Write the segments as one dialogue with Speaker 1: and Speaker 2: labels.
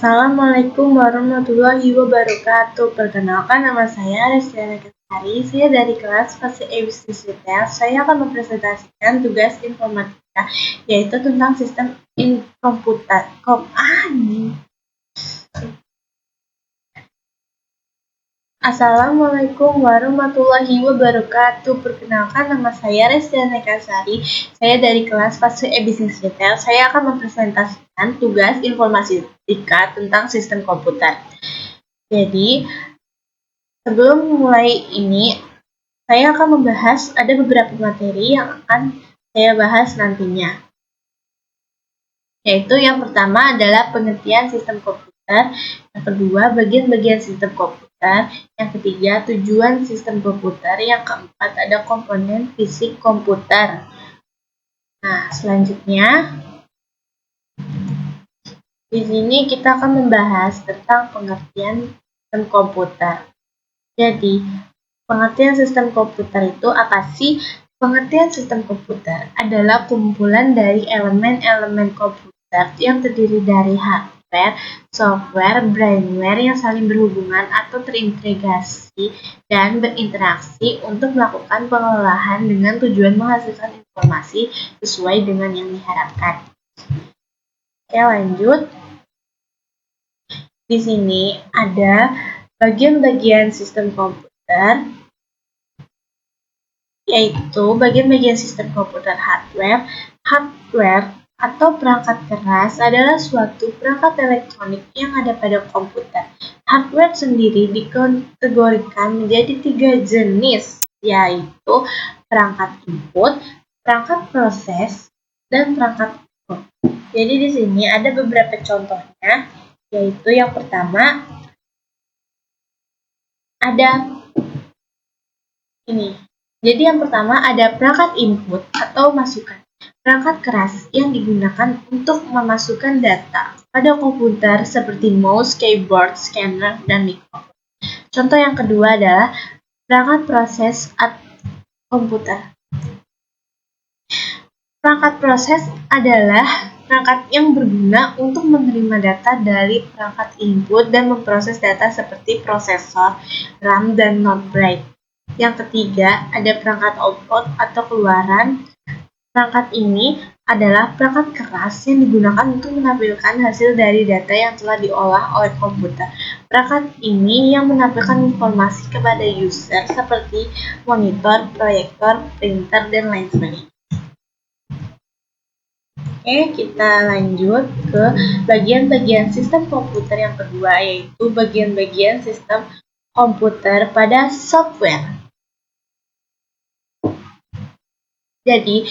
Speaker 1: Assalamualaikum warahmatullahi wabarakatuh. Perkenalkan, nama saya Restiana Kesari. Saya dari kelas Fase E Bisnis Retail. Saya akan mempresentasikan tugas informatika, yaitu tentang sistem komputer. Assalamualaikum warahmatullahi wabarakatuh. Perkenalkan, nama saya Restiana Kesari. Saya dari kelas Fase E Bisnis Retail. Saya akan mempresentasikan tugas informatika tentang sistem komputer. Jadi, sebelum mulai ini, saya akan membahas ada beberapa materi yang akan saya bahas nantinya. Yaitu yang pertama adalah pengertian sistem komputer, yang kedua bagian-bagian sistem komputer, yang ketiga tujuan sistem komputer, yang keempat ada komponen fisik komputer. Nah, selanjutnya di sini kita akan membahas tentang pengertian sistem komputer. Jadi, pengertian sistem komputer itu apa sih? Pengertian sistem komputer adalah kumpulan dari elemen-elemen komputer yang terdiri dari hardware, software, brainware yang saling berhubungan atau terintegrasi dan berinteraksi untuk melakukan pengelolaan dengan tujuan menghasilkan informasi sesuai dengan yang diharapkan. Oke, lanjut. Di sini ada bagian-bagian sistem komputer, yaitu bagian-bagian sistem komputer hardware. Hardware atau perangkat keras adalah suatu perangkat elektronik yang ada pada komputer. Hardware sendiri dikategorikan menjadi 3 jenis, yaitu perangkat input, perangkat proses, dan perangkat output. Jadi di sini ada beberapa contohnya, yaitu yang pertama ada ini. Jadi yang pertama ada perangkat input atau masukan. Perangkat keras yang digunakan untuk memasukkan data pada komputer seperti mouse, keyboard, scanner, dan mikrofon. Contoh yang kedua adalah perangkat proses komputer. Perangkat proses adalah perangkat yang berguna untuk menerima data dari perangkat input dan memproses data seperti prosesor, RAM, dan non-byte. Yang ketiga, ada perangkat output atau keluaran. Perangkat ini adalah perangkat keras yang digunakan untuk menampilkan hasil dari data yang telah diolah oleh komputer. Perangkat ini yang menampilkan informasi kepada user seperti monitor, proyektor, printer, dan lain sebagainya. Oke, kita lanjut ke bagian-bagian sistem komputer yang kedua, yaitu bagian-bagian sistem komputer pada software. Jadi,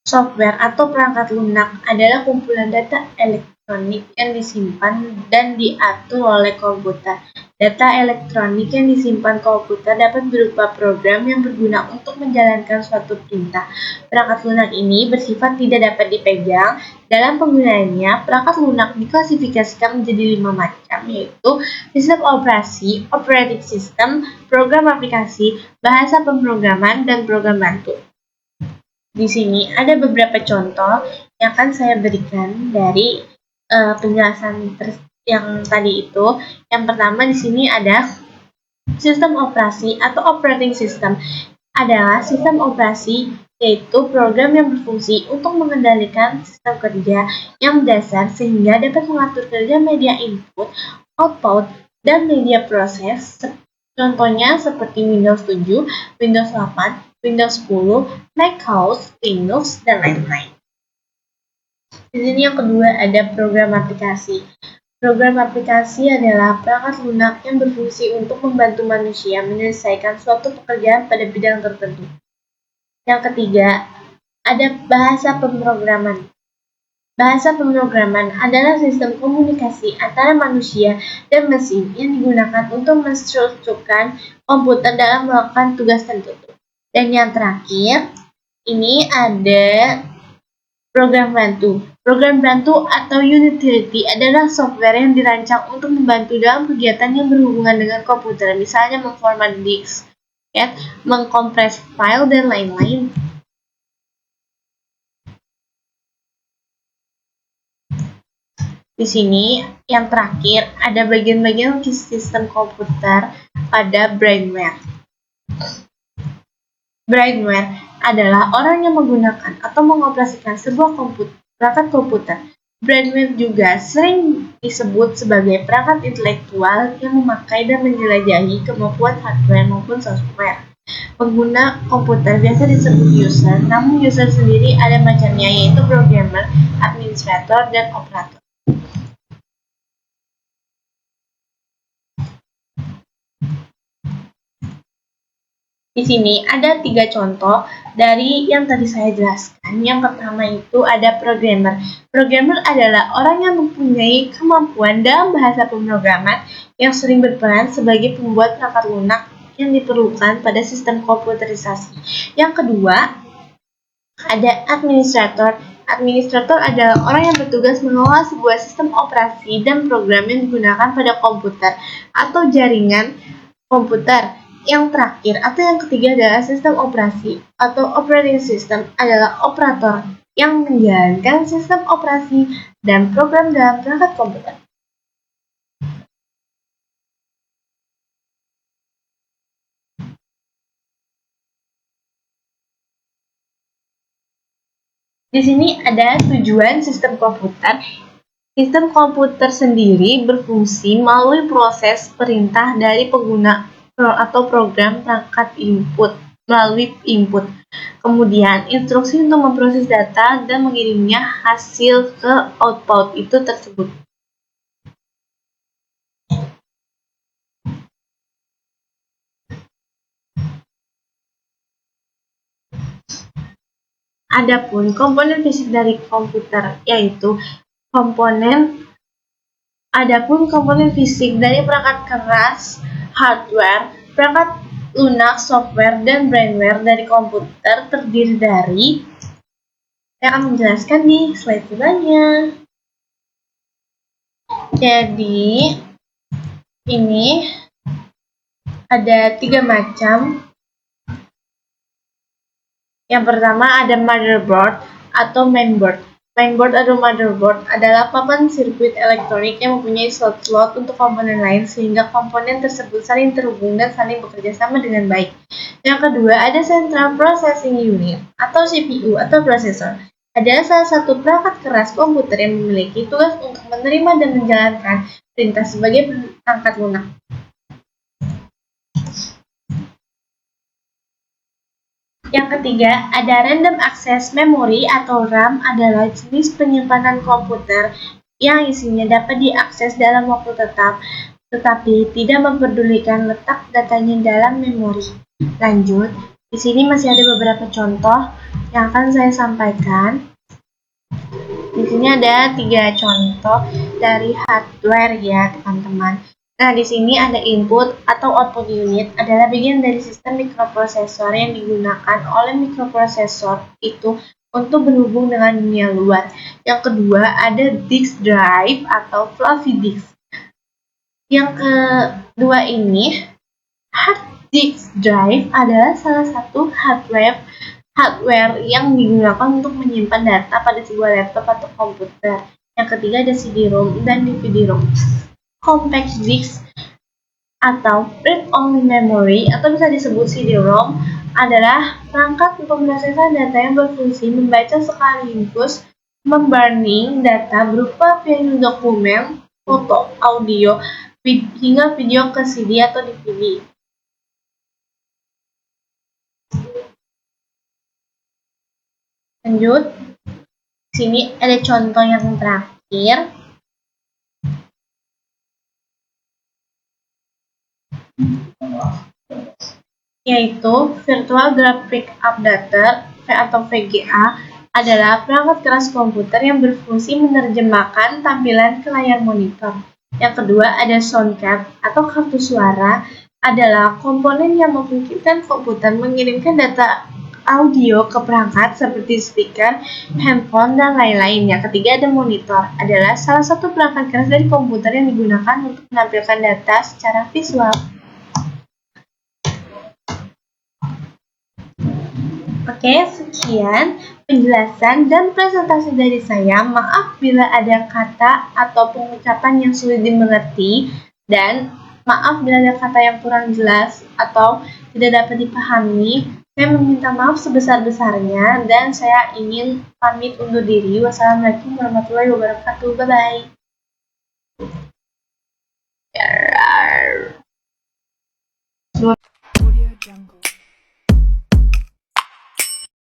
Speaker 1: software atau perangkat lunak adalah kumpulan data elektronik yang disimpan dan diatur oleh komputer. Data elektronik yang disimpan komputer dapat berupa program yang berguna untuk menjalankan suatu perintah. Perangkat lunak ini bersifat tidak dapat dipegang. Dalam penggunaannya, perangkat lunak diklasifikasikan menjadi 5 macam, yaitu sistem operasi, operating system, program aplikasi, bahasa pemrograman, dan program bantu. Di sini ada beberapa contoh yang akan saya berikan dari penjelasan yang tadi itu. Yang pertama di sini ada sistem operasi atau operating system adalah sistem operasi, yaitu program yang berfungsi untuk mengendalikan sistem kerja yang mendasar sehingga dapat mengatur kerja media input, output, dan media proses. Contohnya seperti Windows 7, Windows 8, Windows 10, Mac OS, Linux, dan lain-lain. Di sini yang kedua ada program aplikasi. Program aplikasi adalah perangkat lunak yang berfungsi untuk membantu manusia menyelesaikan suatu pekerjaan pada bidang tertentu. Yang ketiga ada bahasa pemrograman. Bahasa pemrograman adalah sistem komunikasi antara manusia dan mesin yang digunakan untuk menstrukturkan komputer dalam melakukan tugas tertentu. Dan yang terakhir, ini ada program bantu. Program bantu atau utility adalah software yang dirancang untuk membantu dalam kegiatan yang berhubungan dengan komputer, misalnya memformat disk, mengkompres file, dan lain-lain. Di sini yang terakhir ada bagian-bagian sistem komputer pada brainware. Brainware adalah orang yang menggunakan atau mengoperasikan sebuah perangkat komputer. Brainware juga sering disebut sebagai perangkat intelektual yang memakai dan menjelajahi kemampuan hardware maupun software. Pengguna komputer biasa disebut user, namun user sendiri ada macamnya, yaitu programmer, administrator, dan operator. Di sini ada 3 contoh dari yang tadi saya jelaskan. Yang pertama itu ada programmer. Programmer adalah orang yang mempunyai kemampuan dalam bahasa pemrograman yang sering berperan sebagai pembuat perangkat lunak yang diperlukan pada sistem komputerisasi. Yang kedua, ada administrator. Administrator adalah orang yang bertugas mengelola sebuah sistem operasi dan program yang digunakan pada komputer atau jaringan komputer. Yang terakhir atau yang ketiga adalah sistem operasi atau operating system adalah operator yang menjalankan sistem operasi dan program dalam perangkat komputer. Di sini ada tujuan sistem komputer. Sistem komputer sendiri berfungsi melalui proses perintah dari pengguna atau program perangkat input melalui input. Kemudian instruksi untuk memproses data dan mengirimnya hasil ke output itu tersebut. Adapun komponen fisik dari komputer yaitu komponen fisik dari perangkat keras, hardware, perangkat lunak, software, dan brainware dari komputer terdiri dari, saya akan menjelaskan di slide selanjutnya. Jadi, ini ada 3 macam. Yang pertama ada motherboard atau mainboard. Mainboard atau motherboard adalah papan sirkuit elektronik yang mempunyai slot-slot untuk komponen lain sehingga komponen tersebut saling terhubung dan saling bekerja sama dengan baik. Yang kedua ada Central Processing Unit atau CPU atau prosesor. Adalah salah satu perangkat keras komputer yang memiliki tugas untuk menerima dan menjalankan perintah sebagai perangkat lunak. Yang ketiga, ada Random Access Memory atau RAM adalah jenis penyimpanan komputer yang isinya dapat diakses dalam waktu tetap, tetapi tidak memperdulikan letak datanya dalam memori. Lanjut, di sini masih ada beberapa contoh yang akan saya sampaikan. Di sini ada 3 contoh dari hardware ya, teman-teman. Nah, di sini ada input atau output unit adalah bagian dari sistem mikroprosesor yang digunakan oleh mikroprosesor itu untuk berhubung dengan dunia luar. Yang kedua ada disk drive atau floppy disk. Yang kedua ini, hard disk drive adalah salah satu hardware yang digunakan untuk menyimpan data pada sebuah laptop atau komputer. Yang ketiga ada CD-ROM dan DVD-ROM. Compact disk atau read-only memory atau bisa disebut CD-ROM adalah perangkat pemrosesan data yang berfungsi membaca sekaligus memburning data berupa file dokumen, foto, audio, hingga video ke CD atau DVD. Lanjut, sini ada contoh yang terakhir. Yaitu Virtual Graphic Updater atau VGA adalah perangkat keras komputer yang berfungsi menerjemahkan tampilan ke layar monitor. Yang kedua ada sound card atau kartu suara adalah komponen yang memungkinkan komputer mengirimkan data audio ke perangkat seperti speaker, handphone, dan lain-lain. Yang ketiga ada monitor adalah salah satu perangkat keras dari komputer yang digunakan untuk menampilkan data secara visual. Oke, sekian penjelasan dan presentasi dari saya. Maaf bila ada kata atau pengucapan yang sulit dimengerti, dan maaf bila ada kata yang kurang jelas atau tidak dapat dipahami. Saya meminta maaf sebesar-besarnya dan saya ingin pamit undur diri. Wassalamualaikum warahmatullahi wabarakatuh. Bye-bye.
Speaker 2: Audio Jungle.